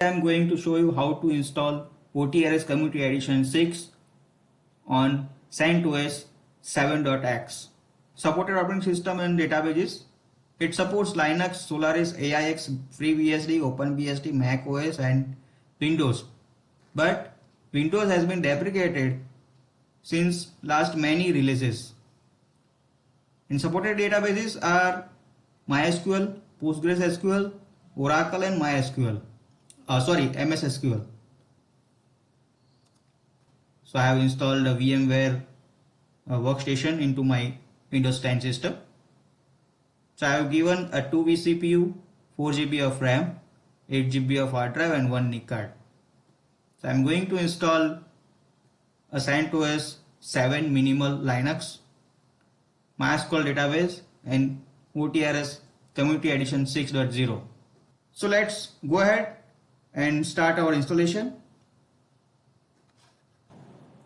I'm going to show you how to install OTRS Community Edition 6 on CentOS 7.x. Supported operating system and databases. It supports Linux, Solaris, AIX, FreeBSD, OpenBSD, Mac OS and Windows. But Windows has been deprecated since last many releases. And supported databases are MySQL, PostgreSQL, Oracle and MySQL. MS SQL. So I have installed a VMware workstation into my Windows 10 system. So I have given a 2 vCPU, 4 GB of RAM, 8 GB of hard drive and 1 NIC card. So I am going to install a CentOS 7 minimal Linux, MySQL database and OTRS Community Edition 6.0. So let's go ahead and start our installation.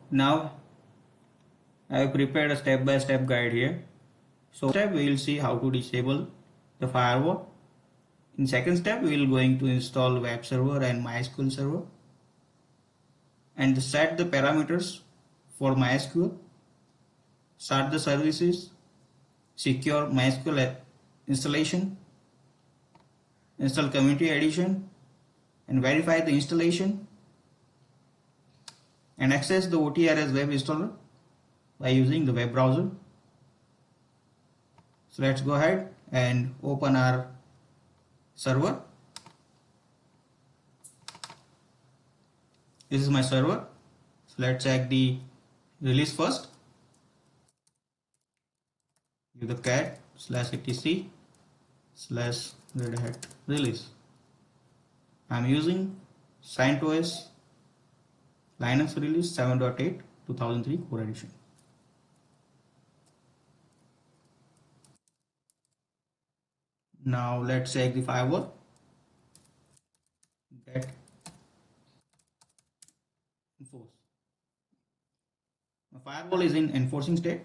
Now I have prepared a step-by-step guide here. So step we will see how to disable the firewall. In second step we will going to install web server and MySQL server and set the parameters for MySQL, start the services, secure MySQL installation, install community edition and verify the installation and access the OTRS web installer by using the web browser. So let's go ahead and open our server. This is my server. So let's check the release first. Give the cat /etc/red hat release. I'm using CentOS Linux release 7.8 2003 core edition. Now let's check the firewall. Get enforce. The firewall is in enforcing state.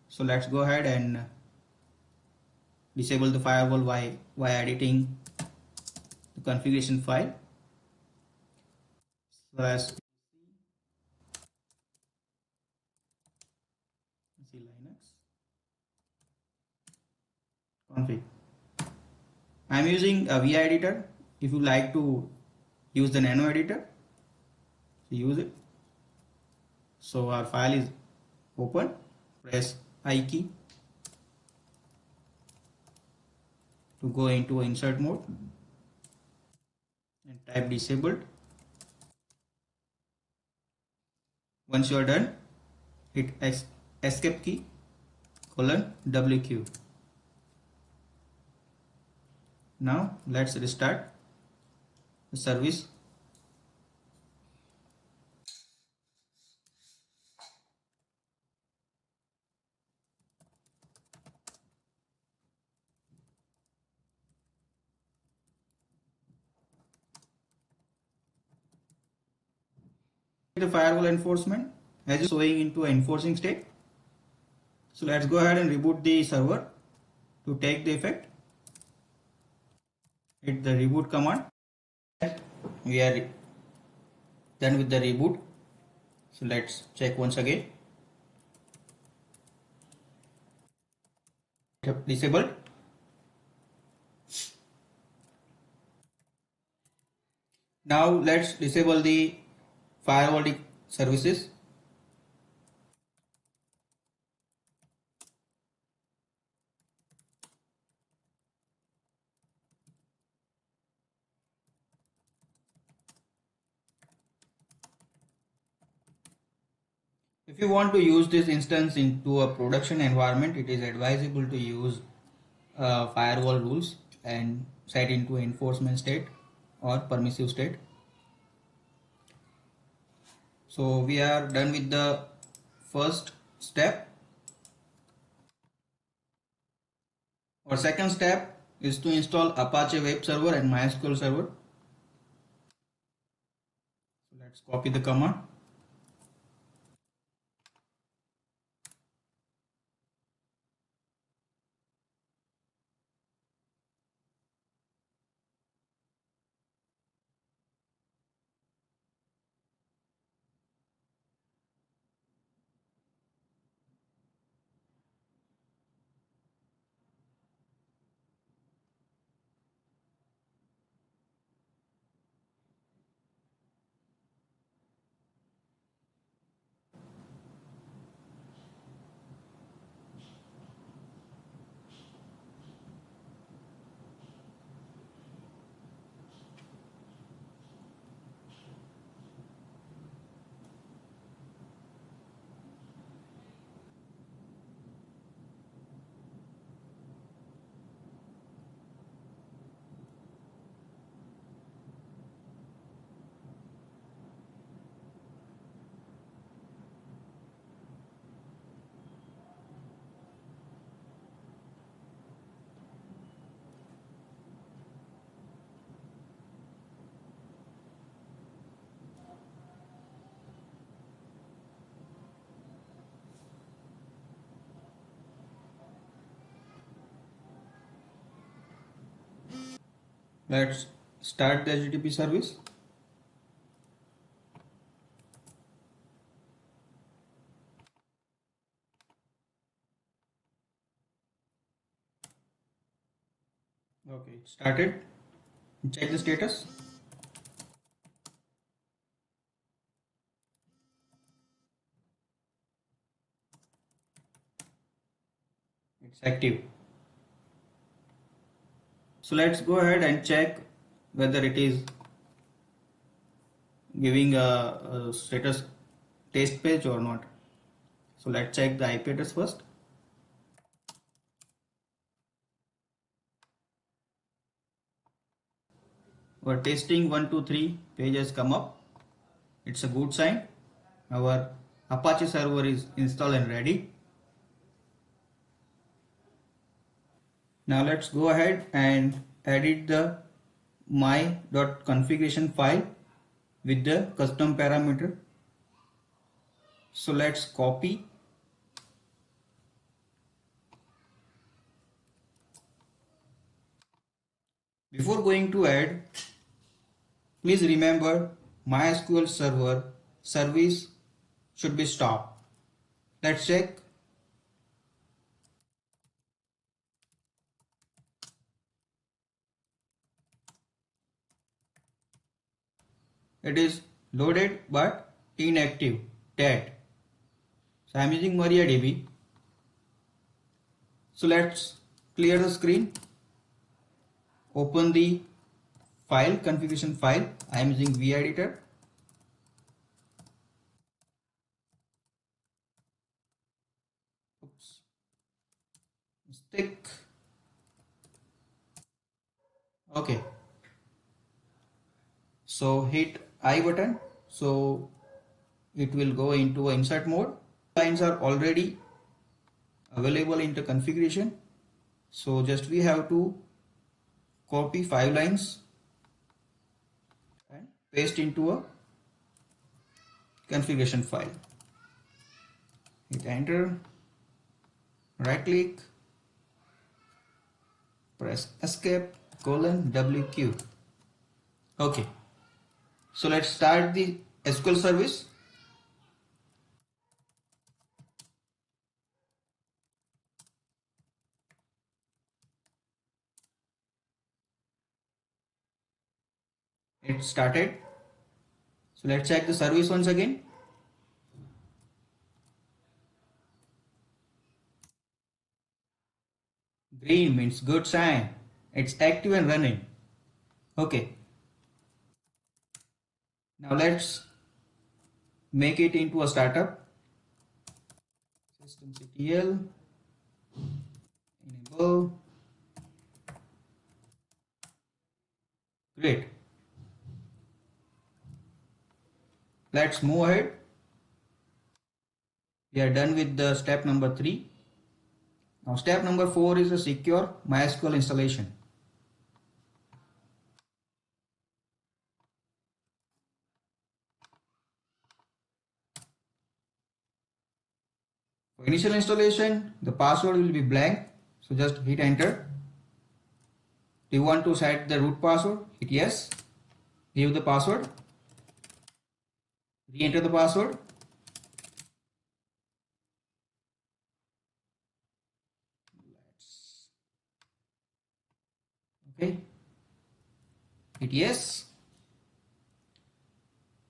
So let's go ahead and disable the firewall by editing the configuration file /c Linux config. I am using a VI editor. If you like to use the nano editor, use it. So our file is open. Press I key to go into insert mode and type disabled. Once you are done, hit escape key :WQ. Now let's restart the service. The firewall enforcement as is showing into enforcing state. So let's go ahead and reboot the server to take the effect. Hit the reboot command. We are done with the reboot. So let's check once again. Disabled. Now let's disable the firewall services. If you want to use this instance into a production environment, it is advisable to use firewall rules and set into enforcement state or permissive state. So we are done with the first step. Our second step is to install Apache web server and MySQL server. So let's copy the command. Let's start the HTTP service. Okay, it started. Check the status. It's active. So let's go ahead and check whether it is giving a status test page or not. So let's check the IP address first. Our testing 123 page has come up. It's a good sign. Our Apache server is installed and ready. Now let's go ahead and edit the my.configuration file with the custom parameter. So let's copy. Before going to add, please remember MySQL server service should be stopped. Let's check. It is loaded but inactive, dead. So I'm using MariaDB. So let's clear the screen. Open the file, configuration file. I am using vEditor. Oops. Stick. Okay. So hit I button. So it will go into insert mode. Lines are already available in the configuration. So just we have to copy 5 lines and paste into a configuration file. Hit enter, right click, press escape, :WQ. Okay, so let's start the SQL service. It started. So let's check the service once again. Green means good sign. It's active and running. Okay. Now let's make it into a startup. Systemctl enable. Great. Let's move ahead. We are done with the step number 3. Now step number 4 is a secure MySQL installation. For initial installation, the password will be blank. So just hit enter. Do you want to set the root password? Hit yes. Give the password. Re-enter the password. Okay. Hit yes.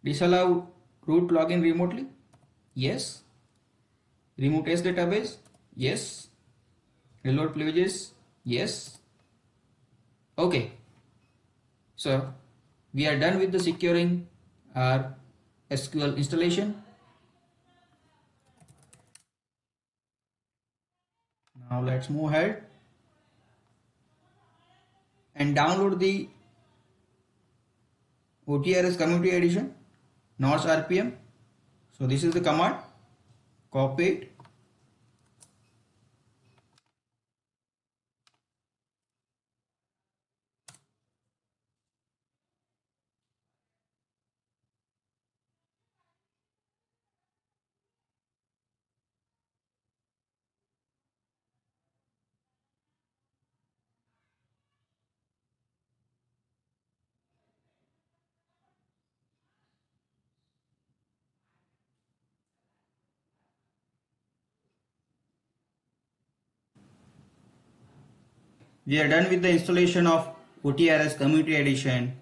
Disallow root login remotely. Yes. Remove test database. Yes. Reload privileges. Yes. Okay. So we are done with the securing our SQL installation. Now let's move ahead and download the OTRS Community Edition, Norse RPM. So this is the command. Copy it. we are done with the installation of OTRS Community Edition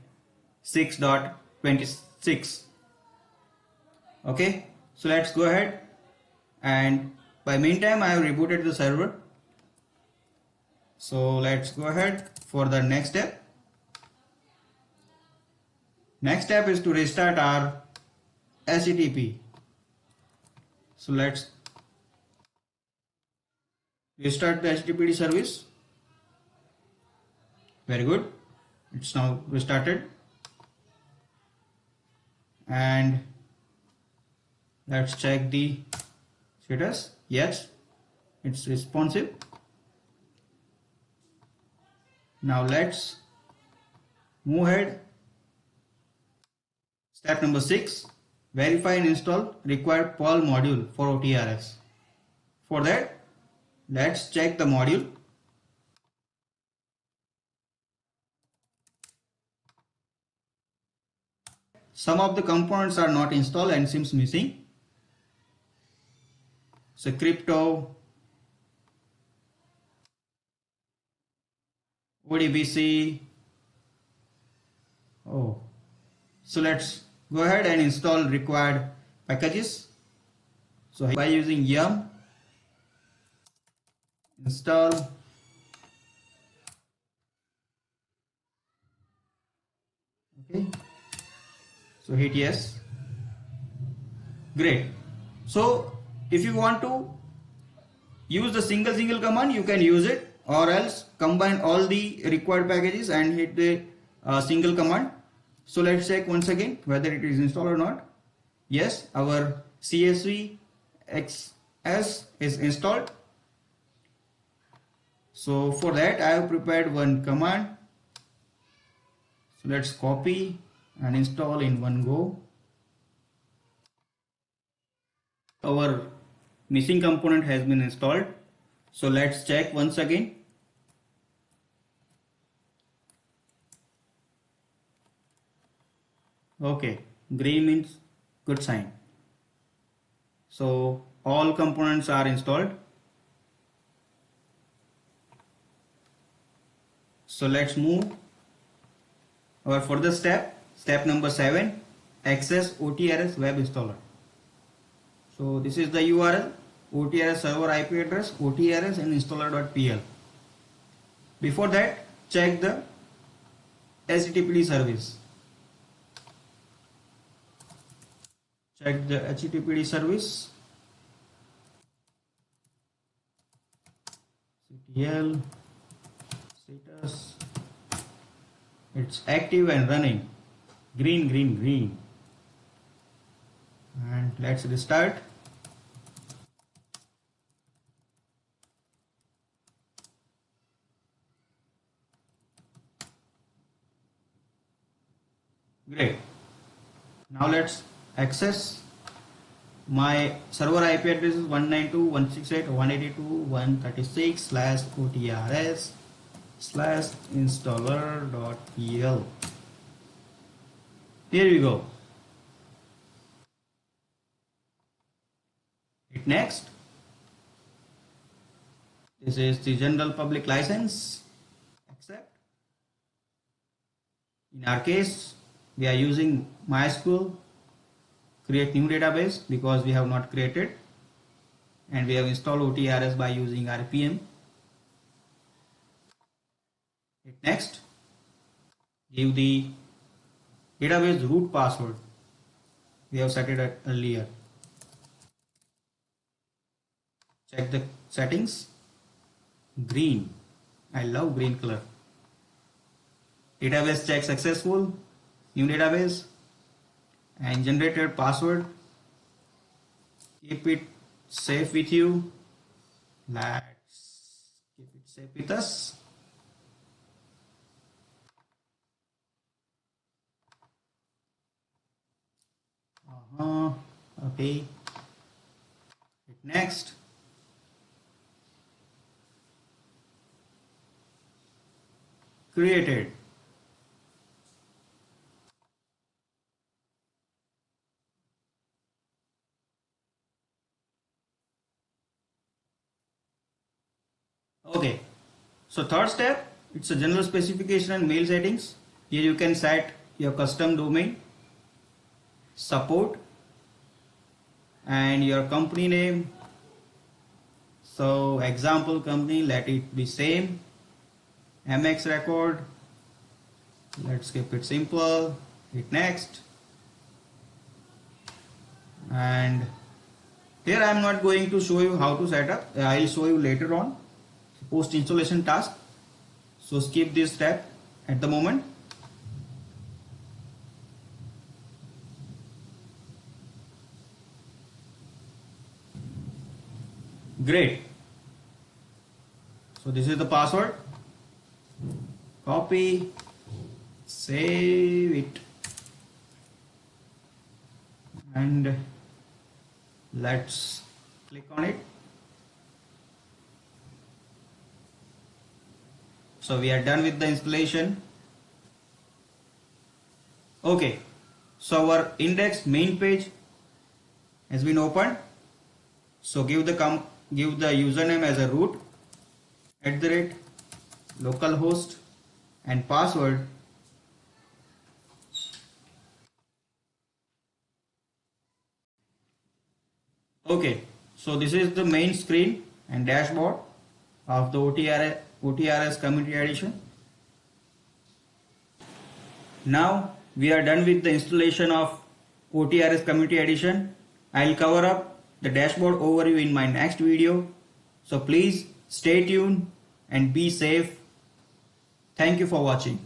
6.26. Okay, so let's go ahead, and by meantime I have rebooted the server. So let's go ahead for the next step. Next step is to restart our HTTP. So let's restart the HTTP service. Very good. It's now restarted. And let's check the status. Yes, it's responsive. Now let's move ahead. Step number 6. Verify and install required Perl module for OTRS. For that, let's check the module. Some of the components are not installed and seems missing. So crypto, ODBC. Oh, so let's go ahead and install required packages. So by using yum install, okay, so hit yes. Great. So if you want to use the single command, you can use it, or else combine all the required packages and hit the single command. So let's check once again whether it is installed or not. Yes, our CSV XS is installed. So for that I have prepared one command. So let's copy and install in one go. Our missing component has been installed. So let's check once again. Okay, green means good sign. So all components are installed. So let's move our further step. Step number 7, access OTRS web installer. So this is the URL, OTRS server IP address, OTRS and installer.pl. Before that, check the HTTPD service. Check the HTTPD service. CTL status. It's active and running. Green, green, green. And let's restart. Great. Now let's access. My server IP address is 192.168.186/OTRS/installer.pl. Here we go. Hit next. This is the general public license. Accept. In our case, we are using MySQL. Create new database because we have not created, and we have installed OTRS by using RPM. Hit next. Give the database root password. We have set it earlier. Check the settings. Green. I love green color. Database check successful. New database. And generated password. Keep it safe with you. Let's keep it safe with us. Okay. Hit next. Created. Okay, so third step, It's a general specification and mail settings. Here you can set your custom domain, support, and your company name. So example company, let it be same, MX Record. Let's keep it simple. Hit next. And here I am not going to show you how to set up. I will show you later on post installation task. So skip this step at the moment. Great. So this is the password. Copy, save it, and let's click on it. So we are done with the installation. Okay, so our index main page has been opened. So give the username as a root, @localhost, and password. Okay, so this is the main screen and dashboard of the OTRS Community Edition. Now we are done with the installation of OTRS Community Edition. I will cover up the dashboard overview in my next video. So please stay tuned and be safe. Thank you for watching.